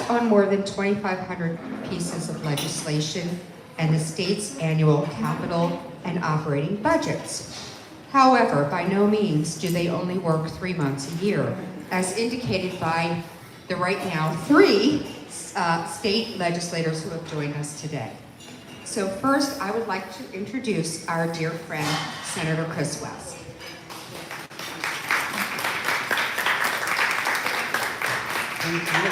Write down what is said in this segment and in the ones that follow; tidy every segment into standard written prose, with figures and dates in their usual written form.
on more than 2,500 pieces of legislation and the state's annual capital and operating budgets. However, by no means do they only work 3 months a year, as indicated by the right now 3 state legislators who have joined us today. So first, I would like to introduce our dear friend, Senator Chris West. Thank you.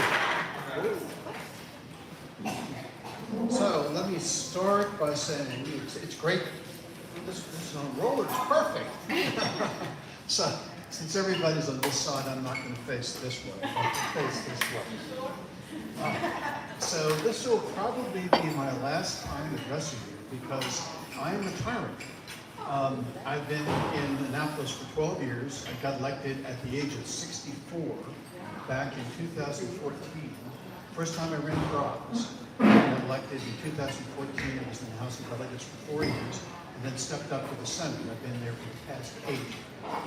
So let me start by saying it's great. This is on roller, it's perfect. So since everybody's on this side, I'm not going to face this way. I'll face this way. So this will probably be my last time addressing you because I am retiring. I've been in Annapolis for 12 years. I got elected at the age of 64 back in 2014. First time I ran for office. I got elected in 2014. I was in the House of Delegates for 4 years and then stepped up to the Senate. I've been there for the past 8.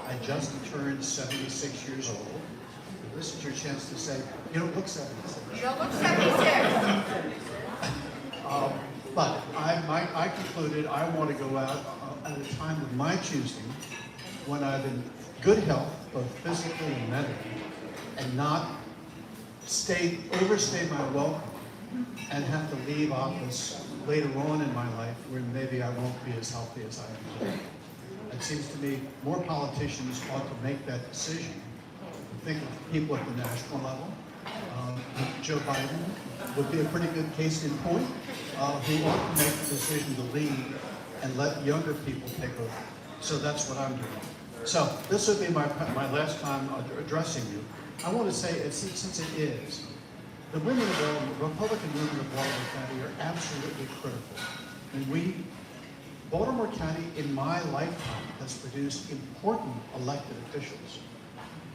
I just turned 76 years old. This is your chance to say, you don't look 76. You don't look 76. But I concluded I want to go out at a time of my choosing when I'm in good health, both physically and mentally, and not overstay my welcome and have to leave office later on in my life where maybe I won't be as healthy as I am today. It seems to me more politicians ought to make that decision. Think of people at the national level. Joe Biden would be a pretty good case in point, who ought to make the decision to leave and let younger people take over. So that's what I'm doing. So this will be my last time addressing you. I want to say, since it is, the women of Baltimore, Republican women of Baltimore County are absolutely critical. And Baltimore County, in my lifetime, has produced important elected officials.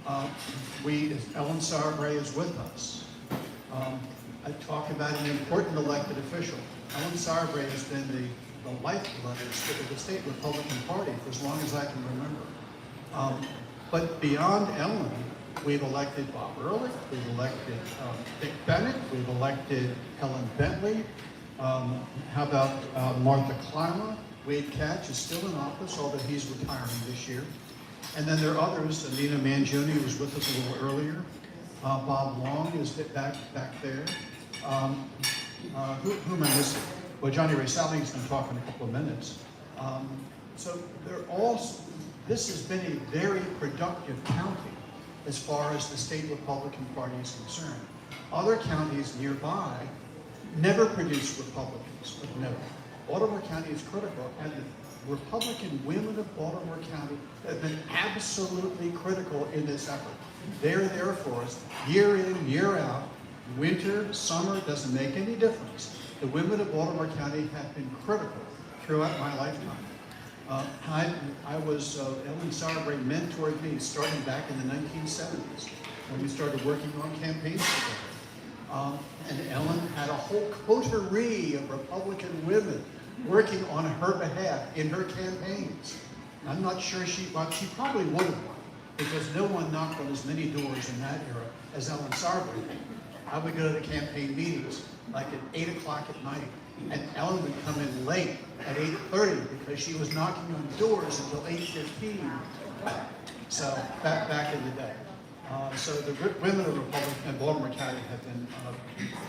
Ellen Sarbre is with us. I talk about an important elected official. Ellen Sarbre has been the lifeblood of the state Republican Party for as long as I can remember. But beyond Ellen, we've elected Bob Ehrlich, we've elected Dick Bennett, we've elected Helen Bentley. How about Martha Klima? Wade Katch is still in office, although he's retiring this year. And then there are others. Anita Mangione, who was with us a little earlier. Bob Long is back there. Who am I missing? Well, Johnny Ray Salling is going to talk in a couple of minutes. So this has been a very productive county as far as the state Republican Party is concerned. Other counties nearby never produce Republicans, but no. Baltimore County is critical, and the Republican women of Baltimore County have been absolutely critical in this effort. They're there for us year in, year out. Winter, summer, doesn't make any difference. The women of Baltimore County have been critical throughout my lifetime. Ellen Sarbre mentored me starting back in the 1970s when we started working on campaigns together. And Ellen had a whole coterie of Republican women working on her behalf in her campaigns. I'm not sure she probably would have won because no one knocked on as many doors in that era as Ellen Sarbre did. I would go to the campaign meetings like at 8 o'clock at night, and Ellen would come in late at 8:30 because she was knocking on doors until 8:15. So back in the day. So the women of Republican and Baltimore County have been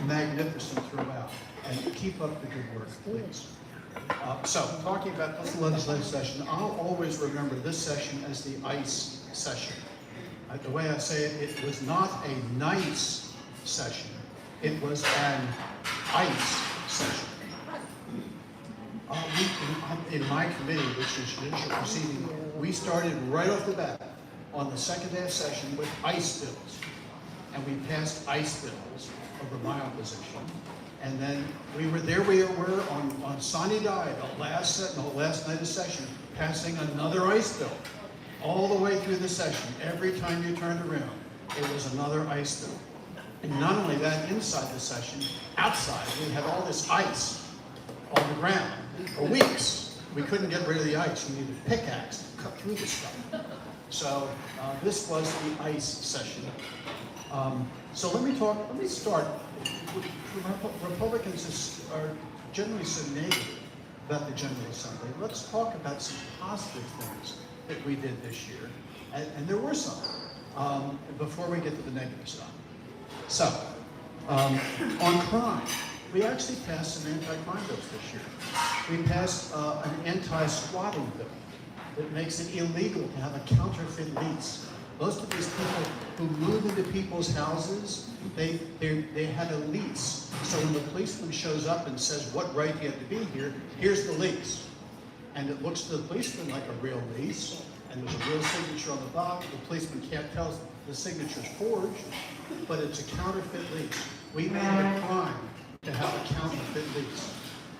magnificent throughout. And keep up the good work, please. So talking about this legislative session, I'll always remember this session as the ICE session. The way I say it, it was not a nice session. It was an ICE session. In my committee, which is judicial proceeding, we started right off the bat on the second day of session with ICE bills. And we passed ICE bills over my opposition. And then we were on Sunny Day, the last night of session, passing another ICE bill. All the way through the session, every time you turned around, it was another ICE bill. And not only that, inside the session, outside, we had all this ice on the ground for weeks. We couldn't get rid of the ice. We needed a pickaxe to cut through the stuff. So this was the ICE session. So let me start. Republicans are generally so negative about the General Assembly. Let's talk about some positive things that we did this year. And there were some, before we get to the negative stuff. So, on crime, we actually passed some anti-crime bills this year. We passed an anti-squatting bill that makes it illegal to have a counterfeit lease. Most of these people who move into people's houses, they had a lease. So when the policeman shows up and says, what right do you have to be here? Here's the lease. And it looks to the policeman like a real lease, and there's a real signature on the bottom. The policeman can't tell if the signature's forged, but it's a counterfeit lease. We made it a crime to have a counterfeit lease.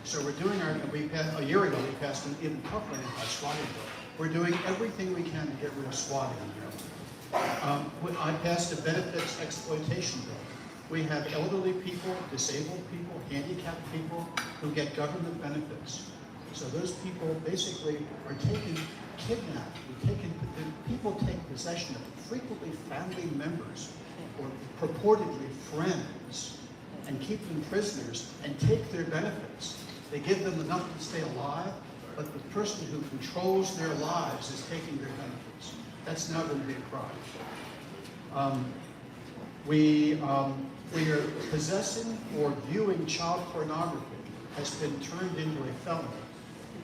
So we're doing a year ago we passed an even tougher anti-squatting bill. We're doing everything we can to get rid of squatting in here. I passed a benefits exploitation bill. We have elderly people, disabled people, handicapped people who get government benefits. So those people basically are kidnapped. People take possession of frequently family members or purportedly friends and keep them prisoners and take their benefits. They give them enough to stay alive, but the person who controls their lives is taking their benefits. That's now going to be a crime. We are possessing or viewing child pornography has been turned into a felony,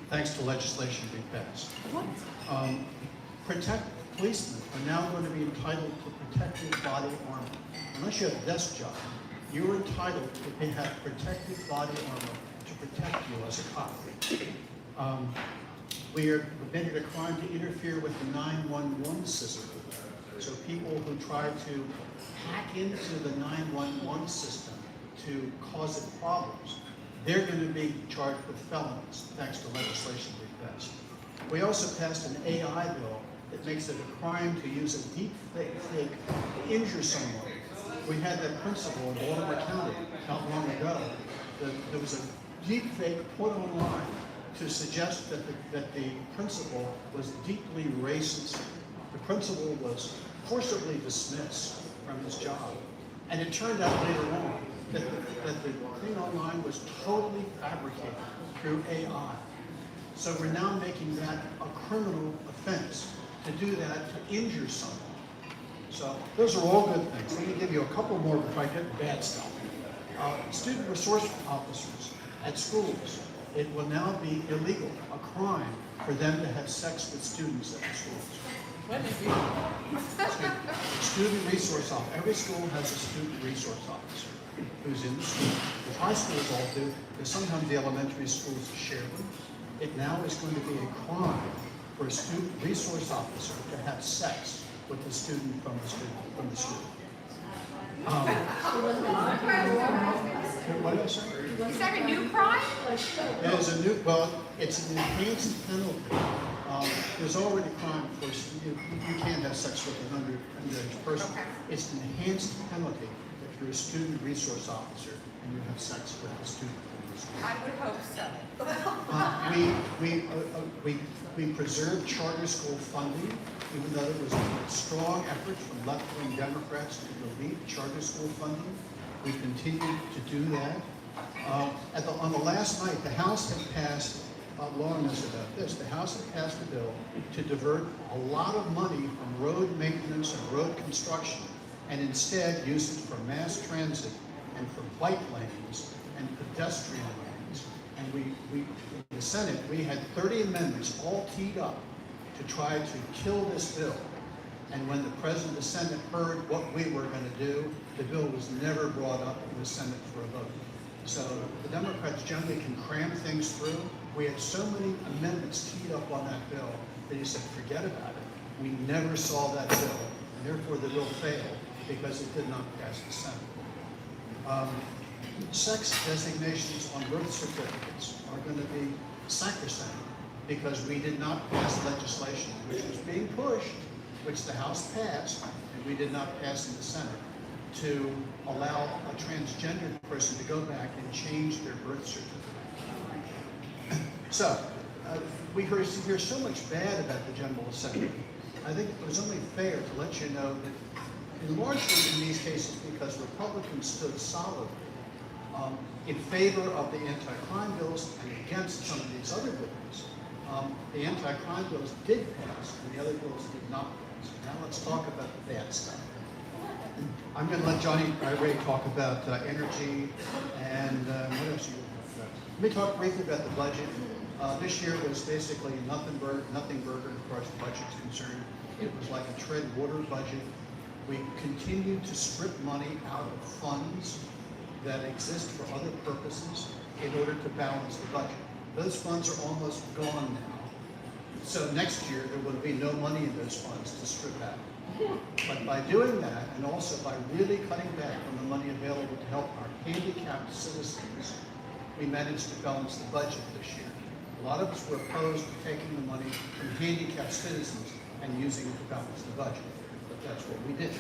thanks to legislation we passed. Policemen are now going to be entitled to protective body armor. Unless you have a desk job, you're entitled to have protective body armor to protect you as a cop. We made it a crime to interfere with the 911 system. So people who try to hack into the 911 system to cause it problems, they're going to be charged with felonies, thanks to legislation we passed. We also passed an AI bill that makes it a crime to use a deep fake to injure someone. We had that principle in Baltimore County not long ago. There was a deep fake put online to suggest that the principal was deeply racist. The principal was forcibly dismissed from his job. And it turned out later on that the thing online was totally fabricated through AI. So we're now making that a criminal offense to do that, to injure someone. So those are all good things. Let me give you a couple more before I get to bad stuff. Student resource officers at schools. It will now be illegal, a crime, for them to have sex with students at the schools. Student resource officer. Every school has a student resource officer who's in the school. The high schools all do, because sometimes the elementary schools share them. It now is going to be a crime for a student resource officer to have sex with the student from the school. What did I say? Is that a new crime? It's an enhanced penalty. There's already a crime for you can't have sex with an underage person. Okay. It's an enhanced penalty if you're a student resource officer and you have sex with a student from the school. I would hope so. We preserved charter school funding, even though there was a strong effort from left-wing Democrats to delete charter school funding. We continued to do that. On the last night, the House had passed, Lauren knows about this, the House had passed a bill to divert a lot of money from road maintenance and road construction and instead use it for mass transit and for bike lanes and pedestrian lanes. And in the Senate, we had 30 amendments all teed up to try to kill this bill. And when the President of the Senate heard what we were going to do, the bill was never brought up in the Senate for a vote. So the Democrats generally can cram things through. We had so many amendments teed up on that bill that he said, forget about it. We never saw that bill, and therefore the bill failed because it did not pass the Senate. Sex designations on birth certificates are going to be sacrosanct because we did not pass legislation which was being pushed, which the House passed, and we did not pass in the Senate, to allow a transgender person to go back and change their birth certificate. So, we hear so much bad about the General Assembly. I think it was only fair to let you know that And largely in these cases because Republicans stood solidly in favor of the anti-crime bills and against some of these other bills. The anti-crime bills did pass, and the other bills did not pass. Now let's talk about the bad stuff. I'm going to let Johnny Ray talk about energy and what else are you going to talk about? Let me talk briefly about the budget. This year was basically nothing burger as far as the budget's concerned. It was like a tread water budget. We continued to strip money out of funds that exist for other purposes in order to balance the budget. Those funds are almost gone now. So next year there will be no money in those funds to strip out. But by doing that, and also by really cutting back on the money available to help our handicapped citizens, we managed to balance the budget this year. A lot of us were opposed to taking the money from handicapped citizens and using it to balance the budget. But that's what we did.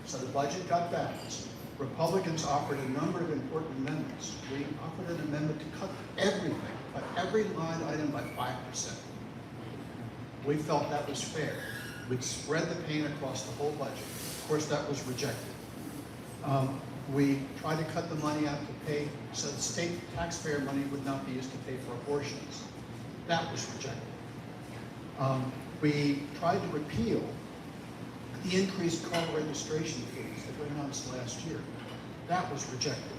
So the budget got balanced. Republicans offered a number of important amendments. We offered an amendment to cut everything, cut every line item by 5%. We felt that was fair. We'd spread the pain across the whole budget. Of course, that was rejected. We tried to cut the money out to pay, so the state taxpayer money would not be used to pay for abortions. That was rejected. We tried to repeal the increased car registration fees that were announced last year. That was rejected.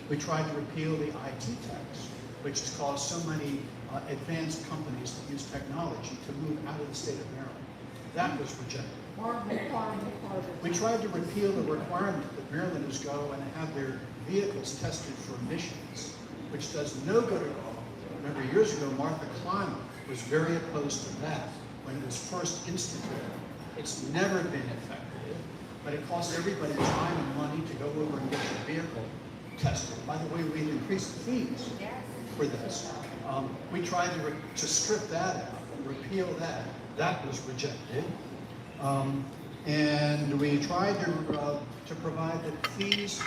We tried to repeal the IT tax, which has caused so many advanced companies that use technology to move out of the state of Maryland. That was rejected. We tried to repeal the requirement that Marylanders go and have their vehicles tested for emissions, which does no good at all. Remember, years ago, Martha Clymer was very opposed to that when it was first instituted. It's never been effective, but it costs everybody time and money to go over and get your vehicle tested. By the way, we increased the fees for this. We tried to strip that out and repeal that. That was rejected. And we tried to provide that fees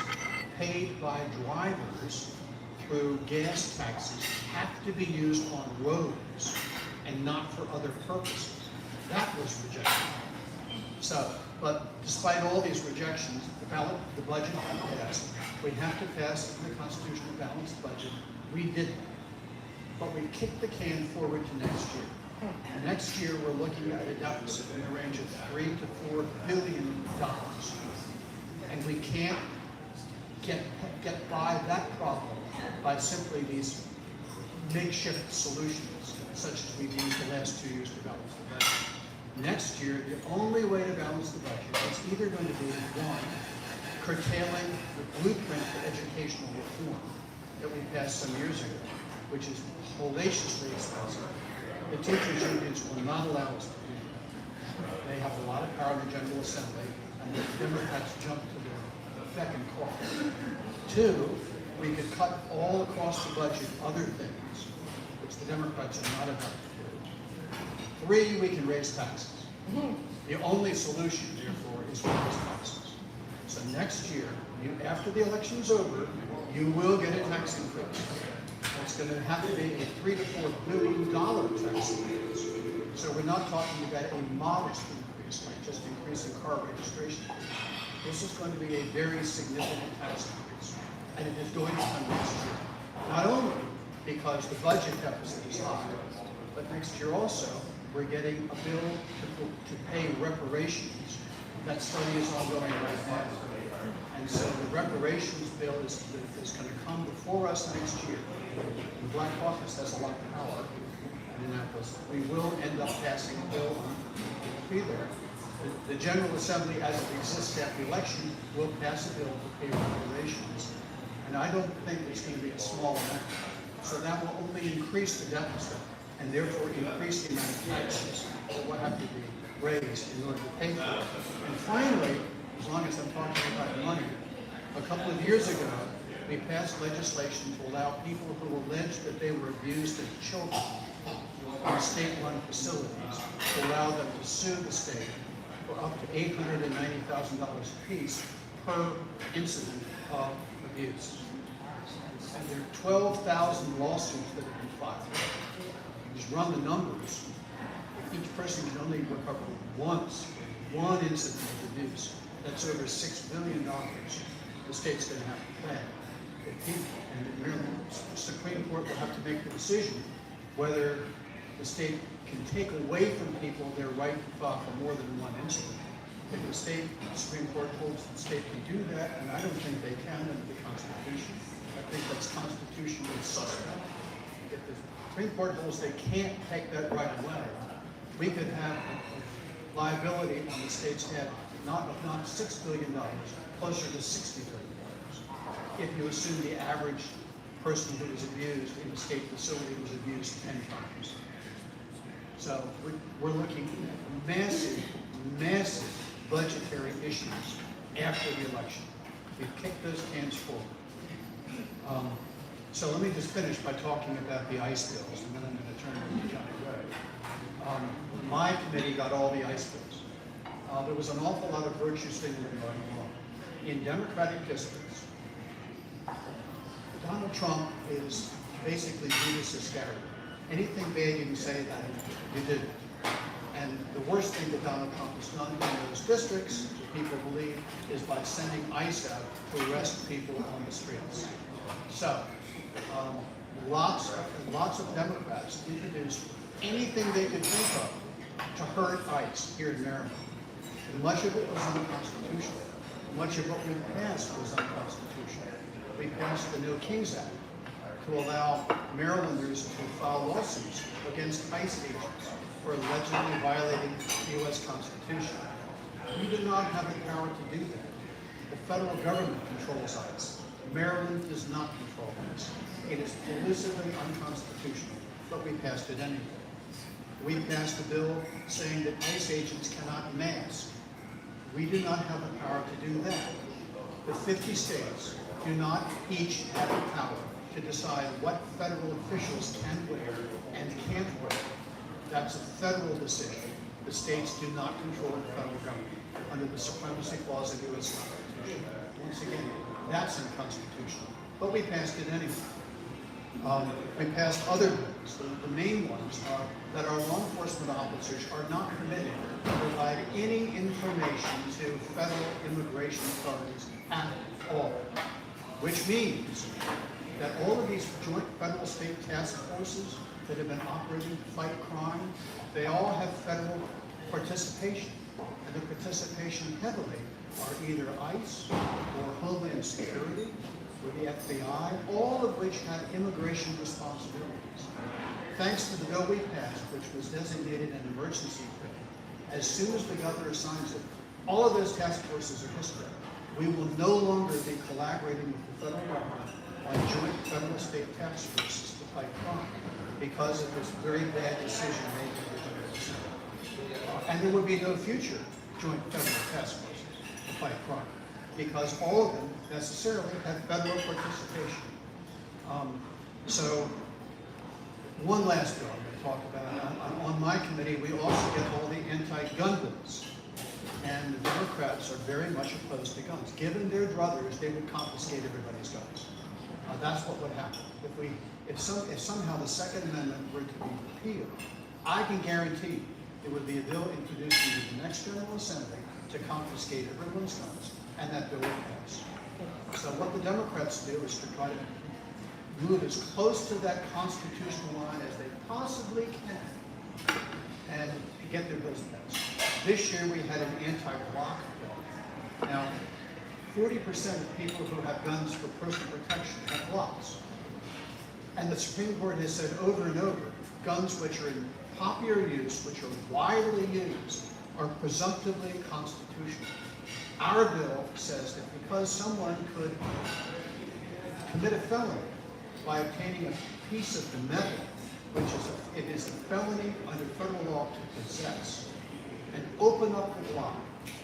paid by drivers through gas taxes have to be used on roads and not for other purposes. That was rejected. So, but despite all these rejections, the budget got passed. We have to pass the constitutional balanced budget. We didn't. But we kicked the can forward to next year. Next year, we're looking at a deficit in the range of $3 to $4 billion. And we can't get by that problem by simply these makeshift solutions, such as we've used the last 2 years to balance the budget. Next year, the only way to balance the budget is either going to be, one, curtailing the blueprint for educational reform that we passed some years ago, which is hellaciously expensive. The teachers' unions will not allow us to do that. They have a lot of power in the General Assembly, and the Democrats jump to their beck and call. Two, we could cut all across the budget other things, which the Democrats are not about to do. Three, we can raise taxes. The only solution, therefore, is to raise taxes. So next year, after the election's over, you will get a tax increase. It's going to have to be a $3 to $4 billion tax increase. So we're not talking about a modest increase, like just increasing car registration fees. This is going to be a very significant tax increase, and it is going to come next year. Not only because the budget deficit is high, but next year also we're getting a bill to pay reparations. That study is ongoing right now. And so the reparations bill is going to come before us next year. The Black Caucus has a lot of power in Annapolis. We will end up passing a bill on be there. The General Assembly, as it exists after the election, will pass a bill to pay reparations. And I don't think it's going to be a small amount. So that will only increase the deficit and therefore increase the amount of taxes that will have to be raised in order to pay for it. And finally, as long as I'm talking about money, a couple of years ago, we passed legislation to allow people who allege that they were abused as children in state-run facilities, to allow them to sue the state for up to $890,000 apiece per incident of abuse. And there are 12,000 lawsuits that have been filed. You just run the numbers. Each person can only recover once, one incident of abuse. that's over $6 billion the state's going to have to pay. And the Maryland Supreme Court will have to make the decision whether the state can take away from people their right to file for more than one incident. If the state Supreme Court holds the state can do that, and I don't think they can under the Constitution. I think that's constitutionally suspect. If the Supreme Court holds they can't take that right away, we could have liability on the state's head, not $6 billion, closer to $60 billion. If you assume the average person who was abused in a state facility was abused 10 times. So we're looking at massive budgetary issues after the election. We've kicked those cans forward. So let me just finish by talking about the ICE bills, and then I'm going to turn it to Johnny Ray. My committee got all the ICE bills. There was an awful lot of virtue signaling going on. In Democratic districts, Donald Trump is basically Judas Iscariot. Anything bad you can say about him, you did. And the worst thing that Donald Trump has done in those districts, people believe, is by sending ICE out to arrest people on the streets. So, lots of Democrats introduced anything they could think of to hurt ICE here in Maryland. And much of it was unconstitutional. Much of what we passed was unconstitutional. We passed the No Kings Act to allow Marylanders to file lawsuits against ICE agents for allegedly violating the U.S. Constitution. We do not have the power to do that. The federal government controls ICE. Maryland does not control ICE. It is delusively unconstitutional, but we passed it anyway. We passed a bill saying that ICE agents cannot mask. We do not have the power to do that. The 50 states do not each have the power to decide what federal officials can wear and can't wear. That's a federal decision. The states do not control the federal government under the supremacy clause of the U.S. Constitution. Once again, that's unconstitutional. But we passed it anyway. We passed other bills. The main ones are that our law enforcement officers are not permitted to provide any information to federal immigration authorities at all. Which means that all of these joint federal state task forces that have been operating to fight crime, they all have federal participation. And the participation heavily are either ICE or Homeland Security or the FBI, all of which have immigration responsibilities. Thanks to the bill we passed, which was designated an emergency bill, as soon as the governor signs it, all of those task forces are history. We will no longer be collaborating with the federal government on joint federal state task forces to fight crime because of this very bad decision made by the General Assembly. And there would be no future joint federal task forces to fight crime because all of them necessarily have federal participation. So one last bill I'm going to talk about. On my committee, we also get all the anti-gun bills. And the Democrats are very much opposed to guns. Given their druthers, they would confiscate everybody's guns. That's what would happen. If somehow the Second Amendment were to be repealed, I can guarantee there would be a bill introduced into the next General Assembly to confiscate everyone's guns, and that bill would pass. So what the Democrats do is to try to move as close to that constitutional line as they possibly can and get their bills passed. This year we had an anti-block bill. Now, 40% of people who have guns for personal protection have blocks. And the Supreme Court has said over and over, guns which are in popular use, which are widely used, are presumptively constitutional. Our bill says that because someone could commit a felony by obtaining a piece of the metal, it is a felony under federal law to possess, and open up the Glock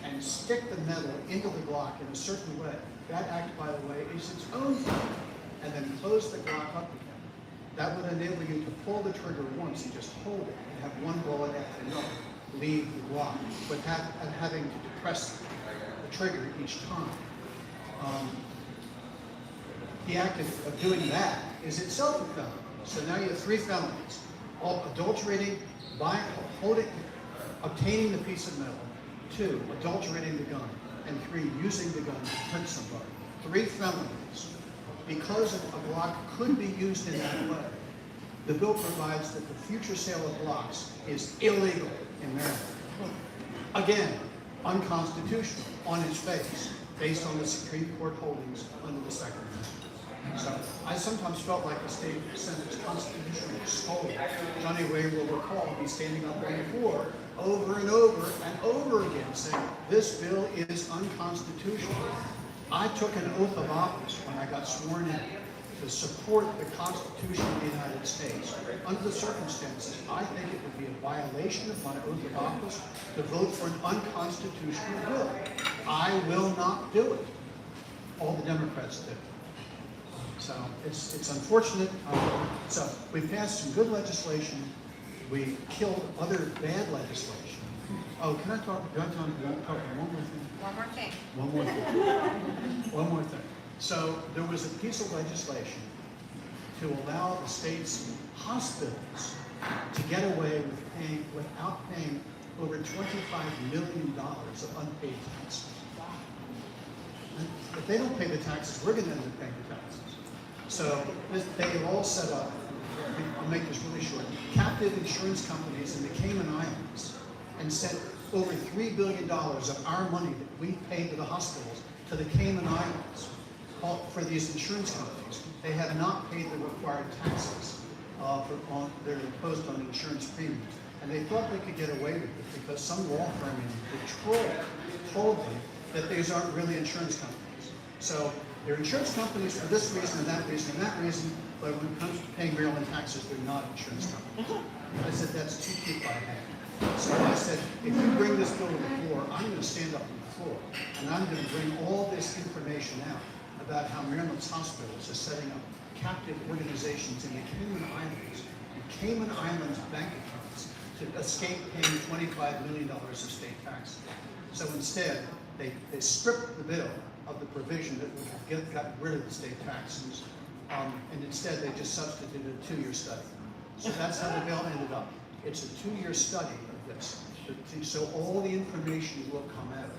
and stick the metal into the Glock in a certain way. That act, by the way, is its own felony, and then close the Glock up again. That would enable you to pull the trigger once and just hold it and have one bullet after another leave the Glock without having to depress the trigger each time. The act of doing that is itself a felony. So now you have 3 felonies: adulterating, buying, holding, obtaining the piece of metal; 2, adulterating the gun; and 3, using the gun to hurt somebody. 3 felonies. Because a block could be used in that way, the bill provides that the future sale of blocks is illegal in Maryland. Again, unconstitutional on its face, based on the Supreme Court holdings under the Second Amendment. So I sometimes felt like the state Senate's constitutional scholar, Johnny Ray, will recall me standing up on the floor over and over and over again saying, this bill is unconstitutional. I took an oath of office when I got sworn in to support the Constitution of the United States. Under the circumstances, I think it would be a violation of my oath of office to vote for an unconstitutional bill. I will not do it. All the Democrats did. So it's unfortunate. So we passed some good legislation. We killed other bad legislation. Oh, can I talk? Do I talk one more thing? One more thing. One more thing. One more thing. So there was a piece of legislation to allow the state's hospitals to get away without paying over $25 million of unpaid taxes. If they don't pay the taxes, we're going to end up paying the taxes. So they have all set up, I'll make this really short, captive insurance companies in the Cayman Islands and sent over $3 billion of our money that we pay to the hospitals to the Cayman Islands for these insurance companies. They have not paid the required taxes they're imposed on insurance premiums. And they thought they could get away with it because some law firm in Detroit told them that these aren't really insurance companies. So they're insurance companies for this reason and that reason and that reason, but when it comes to paying Maryland taxes, they're not insurance companies. I said, that's too cute by hand. So I said, if you bring this bill to the floor, I'm going to stand up on the floor, and I'm going to bring all this information out about how Maryland's hospitals are setting up captive organizations in the Cayman Islands, and Cayman Islands bank accounts to escape paying $25 million of state taxes. So instead, they stripped the bill of the provision that would have gotten rid of the state taxes, and instead they just substituted a 2-year study. So that's how the bill ended up. It's a 2-year study of this, so all the information will come out.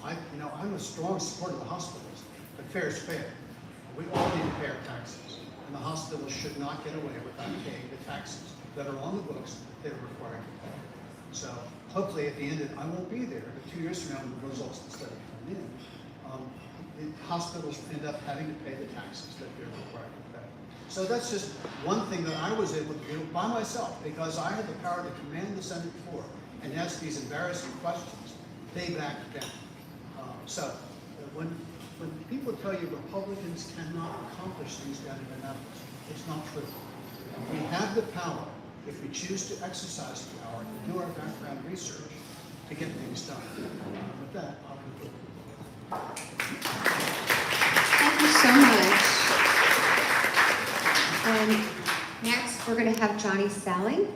I'm a strong supporter of the hospitals, but fair is fair. We all need to pay our taxes, and the hospitals should not get away without paying the taxes that are on the books that are required to pay. So hopefully at the end, I won't be there, but 2 years from now, when the results of the study come in, the hospitals end up having to pay the taxes that they're required to pay. So that's just one thing that I was able to do by myself, because I had the power to command the Senate floor and ask these embarrassing questions. They backed down. When people tell you Republicans cannot accomplish things down in Annapolis, it's not true. We have the power, if we choose to exercise the power, to do our background research, to get things done. With that, I'll conclude. Thank you so much. And next, we're going to have Johnny Salling.